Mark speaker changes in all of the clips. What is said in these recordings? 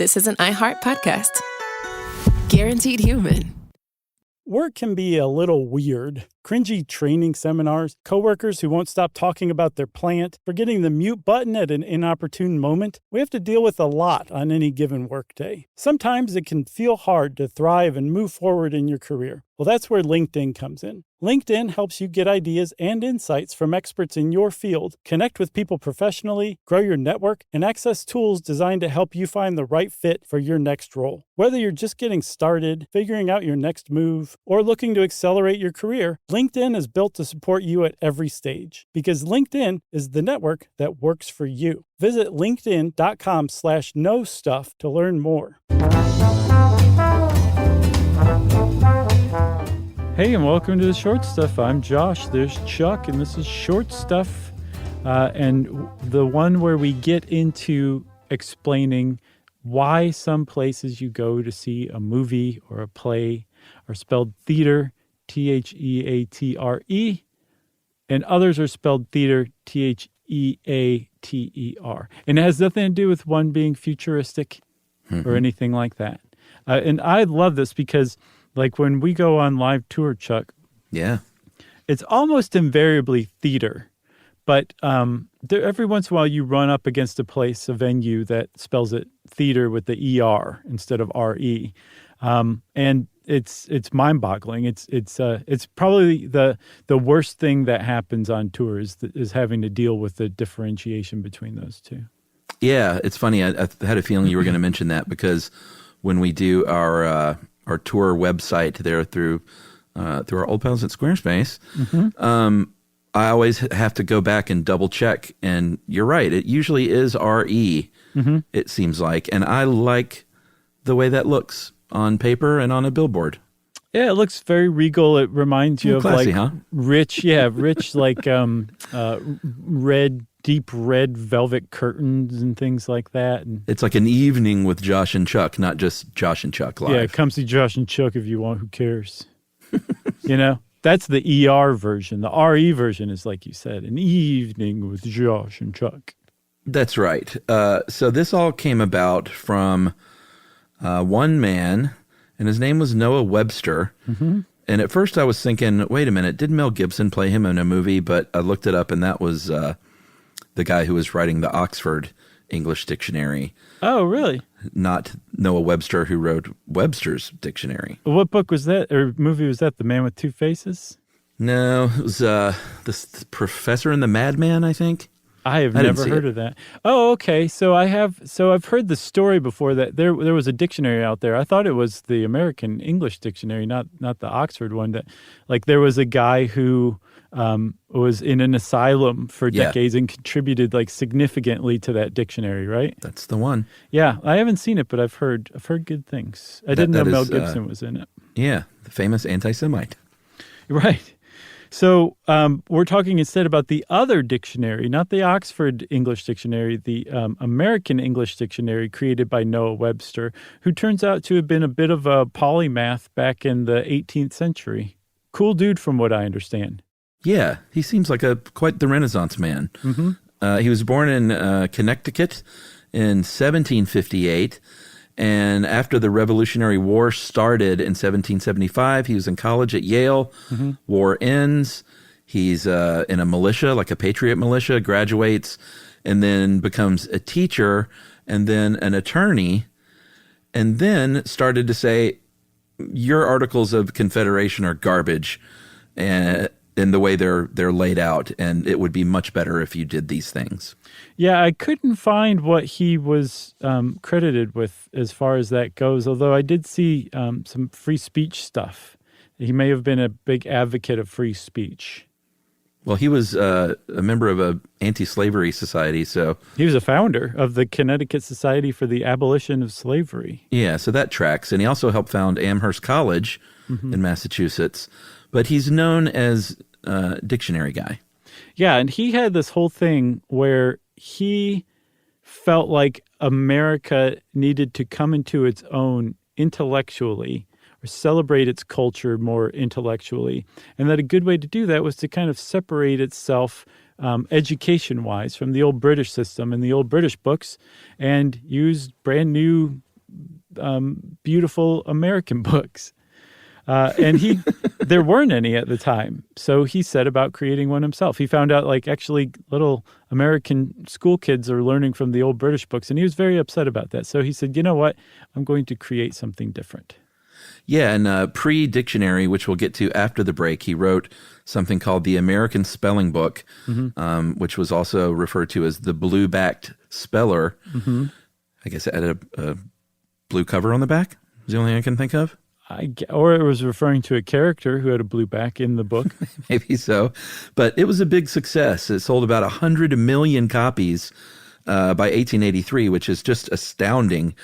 Speaker 1: this is an iHeart podcast. Guaranteed human.
Speaker 2: Work can be a little weird. Cringy training seminars, coworkers who won't stop talking about their plant, forgetting the mute button at an inopportune moment. We have to deal with a lot on any given workday. Sometimes it can feel hard to thrive and move forward in your career. Well, that's where LinkedIn comes in. LinkedIn helps you get ideas and insights from experts in your field, connect with people professionally, grow your network, and access tools designed to help you find the right fit for your next role. Whether you're just getting started, figuring out your next move, or looking to accelerate your career, LinkedIn is built to support you at every stage because LinkedIn is the network that works for you. Visit linkedin.com/knowstuff to learn more. Hey, and welcome to the Short Stuff. I'm Josh. There's Chuck, and this is Short Stuff, and the one where we get into explaining why some places you go to see a movie or a play are spelled theater, Theatre, and others are spelled theater, Theater. And it has nothing to do with one being futuristic or anything like that. And I love this because, like, when we go on live tour, Chuck, it's almost invariably theater. But every once in a while you run up against a place, a venue that spells it theater with the ER instead of RE. And it's mind-boggling. It's probably the worst thing that happens on tours is having to deal with the differentiation between those two.
Speaker 3: Yeah, it's funny. I had a feeling you were going to mention that because when we do our tour website there through our old pals at Squarespace, I always have to go back and double check. And you're right; it usually is RE. It seems like, and I like the way that looks on paper and on a billboard.
Speaker 2: Yeah, it looks very regal. It reminds you of
Speaker 3: classy,
Speaker 2: like rich like deep red velvet curtains and things like that. And
Speaker 3: it's like an evening with Josh and Chuck, not just Josh and Chuck live.
Speaker 2: Yeah, come see Josh and Chuck if you want. Who cares? You know, that's the ER version. The RE version is, like you said, an evening with Josh and Chuck.
Speaker 3: That's right. So this all came about from one man, and his name was Noah Webster. And at first I was thinking, wait a minute, did Mel Gibson play him in a movie? But I looked it up, and that was the guy who was writing the Oxford English Dictionary.
Speaker 2: Oh, really?
Speaker 3: Not Noah Webster, who wrote Webster's Dictionary.
Speaker 2: What book was that, or movie was that? The Man with Two Faces?
Speaker 3: No, it was this Professor and the Madman, I think.
Speaker 2: I have never heard of that. Oh, okay. So I've heard the story before that there was a dictionary out there. I thought it was the American English Dictionary, not the Oxford one. That, like, there was a guy who was in an asylum for decades and contributed like significantly to that dictionary, right?
Speaker 3: That's the one.
Speaker 2: Yeah, I haven't seen it, but I've heard good things. I didn't know Mel Gibson was in it.
Speaker 3: Yeah, the famous anti-Semite.
Speaker 2: Right. So we're talking instead about the other dictionary, not the Oxford English Dictionary, the American English Dictionary created by Noah Webster, who turns out to have been a bit of a polymath back in the 18th century. Cool dude from what I understand.
Speaker 3: Yeah, he seems like quite the Renaissance man. He was born in Connecticut in 1758. And after the Revolutionary War started in 1775, he was in college at Yale. War ends. He's in a militia, like a patriot militia, graduates, and then becomes a teacher and then an attorney, and then started to say, your Articles of Confederation are garbage in the way they're laid out, and it would be much better if you did these things.
Speaker 2: Yeah, I couldn't find what he was credited with as far as that goes, although I did see some free speech stuff. He may have been a big advocate of free speech.
Speaker 3: Well, he was a member of an anti-slavery society, so...
Speaker 2: He was a founder of the Connecticut Society for the Abolition of Slavery.
Speaker 3: Yeah, so that tracks. And he also helped found Amherst College in Massachusetts. But he's known as dictionary guy.
Speaker 2: Yeah, and he had this whole thing where he felt like America needed to come into its own intellectually or celebrate its culture more intellectually, and that a good way to do that was to kind of separate itself education-wise from the old British system and the old British books and use brand new beautiful American books. And there weren't any at the time. So he set about creating one himself. He found out actually little American school kids are learning from the old British books. And he was very upset about that. So he said, you know what? I'm going to create something different.
Speaker 3: Yeah, and pre-dictionary, which we'll get to after the break, he wrote something called the American Spelling Book, which was also referred to as the blue-backed speller. Mm-hmm. I guess it had a blue cover on the back is the only thing I can think of.
Speaker 2: Or it was referring to a character who had a blue back in the book.
Speaker 3: Maybe so. But it was a big success. It sold about 100 million copies by 1883, which is just astounding.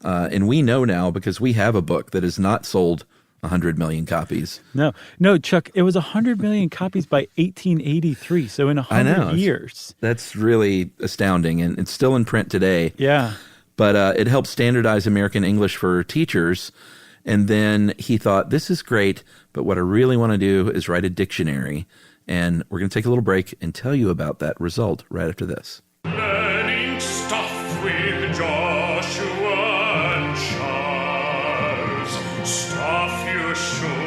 Speaker 3: And we know now because we have a book that has not sold 100 million copies.
Speaker 2: No, Chuck, it was 100 million copies by 1883. So in 100 years.
Speaker 3: That's really astounding. And it's still in print today.
Speaker 2: Yeah.
Speaker 3: But it helped standardize American English for teachers. And then he thought, this is great, but what I really want to do is write a dictionary. And we're going to take a little break and tell you about that result right after this.
Speaker 4: Learning stuff with Joshua and Charles. Stuff you should know.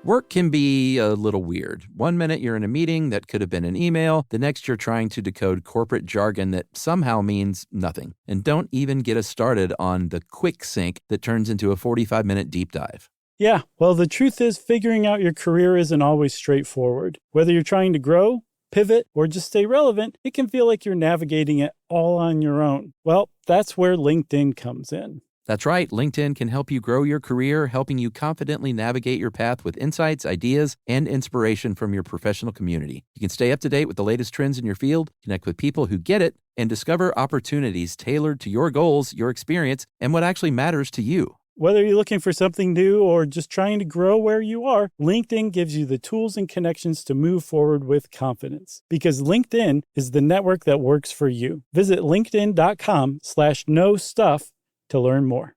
Speaker 5: Work can be a little weird. One minute you're in a meeting that could have been an email. The next you're trying to decode corporate jargon that somehow means nothing. And don't even get us started on the quick sync that turns into a 45-minute deep dive.
Speaker 2: Yeah, well, the truth is figuring out your career isn't always straightforward. Whether you're trying to grow, pivot, or just stay relevant, it can feel like you're navigating it all on your own. Well, that's where LinkedIn comes in.
Speaker 5: That's right. LinkedIn can help you grow your career, helping you confidently navigate your path with insights, ideas, and inspiration from your professional community. You can stay up to date with the latest trends in your field, connect with people who get it, and discover opportunities tailored to your goals, your experience, and what actually matters to you.
Speaker 2: Whether you're looking for something new or just trying to grow where you are, LinkedIn gives you the tools and connections to move forward with confidence. Because LinkedIn is the network that works for you. Visit linkedin.com/knowstuff to learn more.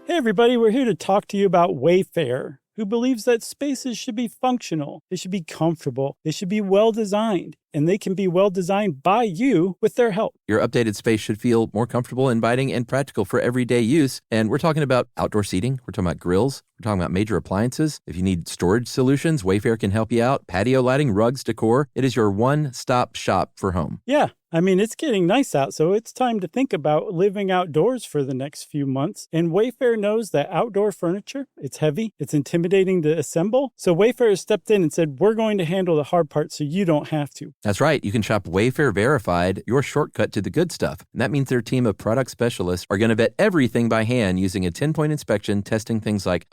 Speaker 2: Hey everybody, we're here to talk to you about Wayfair, who believes that spaces should be functional, they should be comfortable, they should be well-designed, and they can be well-designed by you with their help.
Speaker 5: Your updated space should feel more comfortable, inviting, and practical for everyday use. And we're talking about outdoor seating. We're talking about grills. We're talking about major appliances. If you need storage solutions, Wayfair can help you out. Patio lighting, rugs, decor. It is your one-stop shop for home.
Speaker 2: Yeah. I mean, it's getting nice out, so it's time to think about living outdoors for the next few months. And Wayfair knows that outdoor furniture, it's heavy, it's intimidating to assemble. So Wayfair has stepped in and said, we're going to handle the hard part so you don't have to.
Speaker 5: That's right. You can shop Wayfair Verified, your shortcut to the good stuff. And that means their team of product specialists are going to vet everything by hand using a 10-point inspection, testing things like,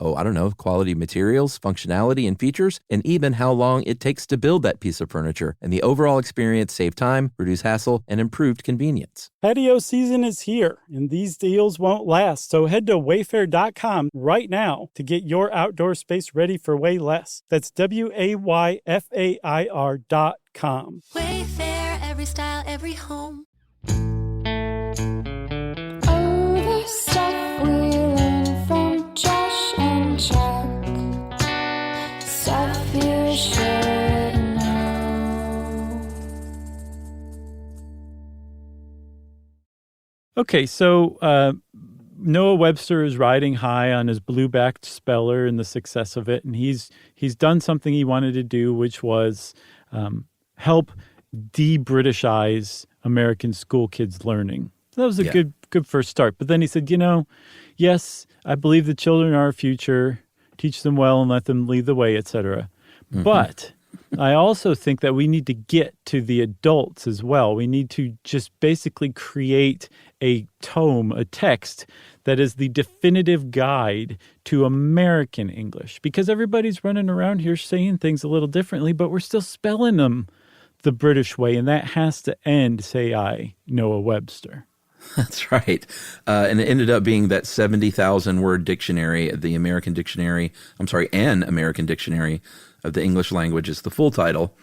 Speaker 5: quality materials, functionality, and features, and even how long it takes to build that piece of furniture. And the overall experience save time, reduce hassle, and improved convenience.
Speaker 2: Patio season is here, and these deals won't last. So head to wayfair.com right now to get your outdoor space ready for way less. That's WAYFAIR.com.
Speaker 6: Wayfair, every style, every home.
Speaker 7: Oh, the stuff we learned from Josh and Chuck. Stuff you should know.
Speaker 2: Okay, so Noah Webster is riding high on his blue-backed speller and the success of it, and he's done something he wanted to do, which was help de-Britishize American school kids' learning. So that was a good first start. But then he said, yes, I believe the children are our future. Teach them well and let them lead the way, etc. Mm-hmm. But I also think that we need to get to the adults as well. We need to just basically create a tome, a text that is the definitive guide to American English. Because everybody's running around here saying things a little differently, but we're still spelling them the British way. And that has to end, say I, Noah Webster.
Speaker 3: That's right. And it ended up being that 70,000 word dictionary, the American Dictionary, an American Dictionary of the English language is the full title.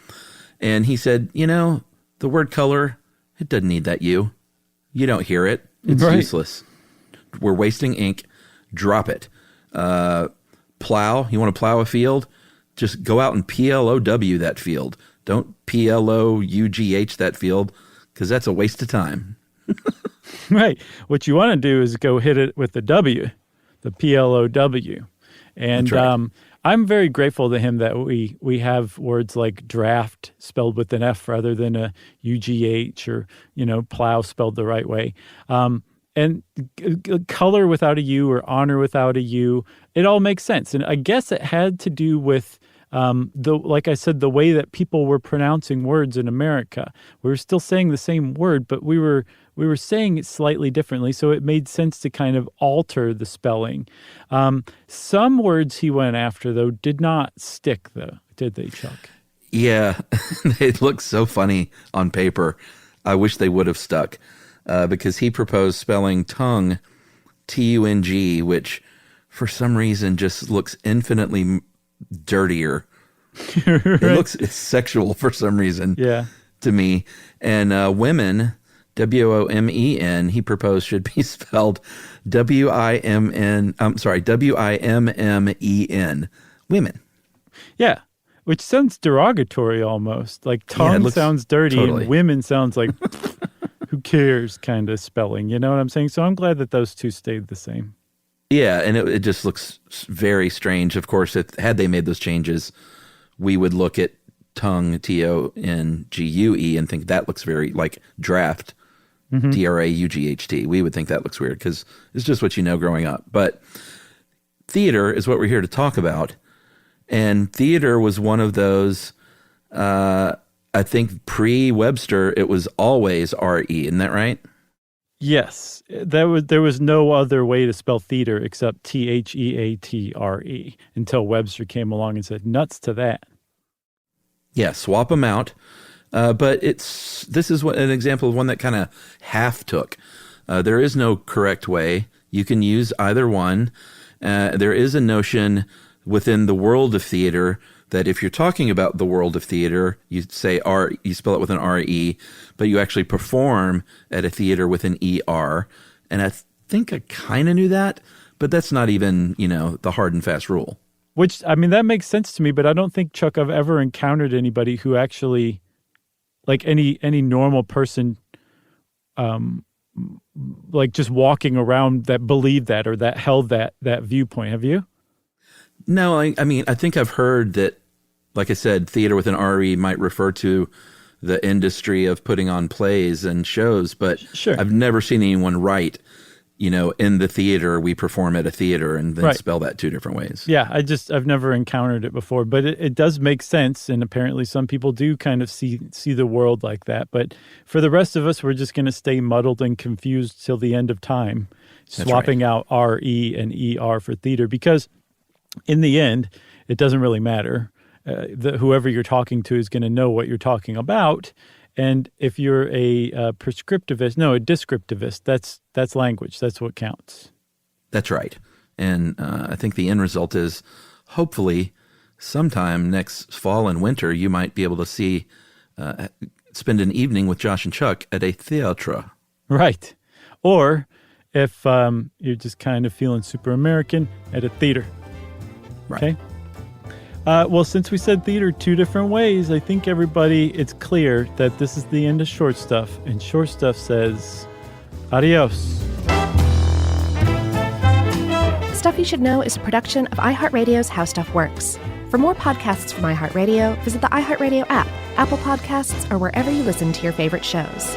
Speaker 3: And he said, the word color, it doesn't need that U. You don't hear it. It's useless. We're wasting ink. Drop it. plow. You want to plow a field? Just go out and PLOW that field. Don't PLOUGH that field, because that's a waste of time.
Speaker 2: Right. What you want to do is go hit it with the W, the PLOW. And
Speaker 3: That's right.
Speaker 2: I'm very grateful to him that we have words like draft spelled with an F rather than a UGH, or, plow spelled the right way. And color without a U or honor without a U, it all makes sense. And I guess it had to do with, like I said, the way that people were pronouncing words in America. We were still saying the same word, but we were saying it slightly differently, so it made sense to kind of alter the spelling. Some words he went after, though, did not stick, though, did they, Chuck?
Speaker 3: Yeah, they look so funny on paper. I wish they would have stuck, because he proposed spelling tongue, T-U-N-G, which for some reason just looks infinitely dirtier.
Speaker 2: Right.
Speaker 3: It's sexual for some reason to me. And women, W-O-M-E-N, he proposed should be spelled W-I-M-M-E-N, women. Yeah.
Speaker 2: Which sounds derogatory almost. Like tongue sounds dirty and women sounds like who cares kind of spelling. You know what I'm saying? So I'm glad that those two stayed the same.
Speaker 3: Yeah, and it just looks very strange. Of course, had they made those changes, we would look at tongue, T-O-N-G-U-E, and think that looks very like draft, D-R-A-U-G-H-T. We would think that looks weird because it's just what you know growing up. But theater is what we're here to talk about. And theater was one of those, I think pre-Webster, it was always R-E. Isn't that right?
Speaker 2: Yes. There was no other way to spell theater except T-H-E-A-T-R-E until Webster came along and said, nuts to that.
Speaker 3: Yeah, swap them out. But this is an example of one that kind of half took. There is no correct way. You can use either one. There is a notion within the world of theater that if you're talking about the world of theater, you say you spell it with an R-E, but you actually perform at a theater with an E-R. And I think I kind of knew that, but that's not even, the hard and fast rule.
Speaker 2: Which, I mean, that makes sense to me, but I don't think, Chuck, I've ever encountered anybody who actually, like any normal person, like just walking around that believed that or that held that viewpoint. Have you?
Speaker 3: No, I mean, I think I've heard that, like I said, theater with an R-E might refer to the industry of putting on plays and shows, but
Speaker 2: sure.
Speaker 3: I've never seen anyone write, in the theater, we perform at a theater, and then spell that two different ways.
Speaker 2: Yeah, I've never encountered it before, but it does make sense, and apparently some people do kind of see the world like that. But for the rest of us, we're just going to stay muddled and confused till the end of time, swapping out R-E and E-R for theater, because in the end, it doesn't really matter. Whoever you're talking to is going to know what you're talking about. And if you're a descriptivist, that's language. That's what counts.
Speaker 3: That's right. And I think the end result is hopefully sometime next fall and winter, you might be able to spend an evening with Josh and Chuck at a theatre.
Speaker 2: Right. Or if you're just kind of feeling super American, at a theater.
Speaker 3: Right.
Speaker 2: Okay. Well, since we said theater two different ways, I think it's clear that this is the end of Short Stuff. And Short Stuff says, adios.
Speaker 8: Stuff You Should Know is a production of iHeartRadio's How Stuff Works. For more podcasts from iHeartRadio, visit the iHeartRadio app, Apple Podcasts, or wherever you listen to your favorite shows.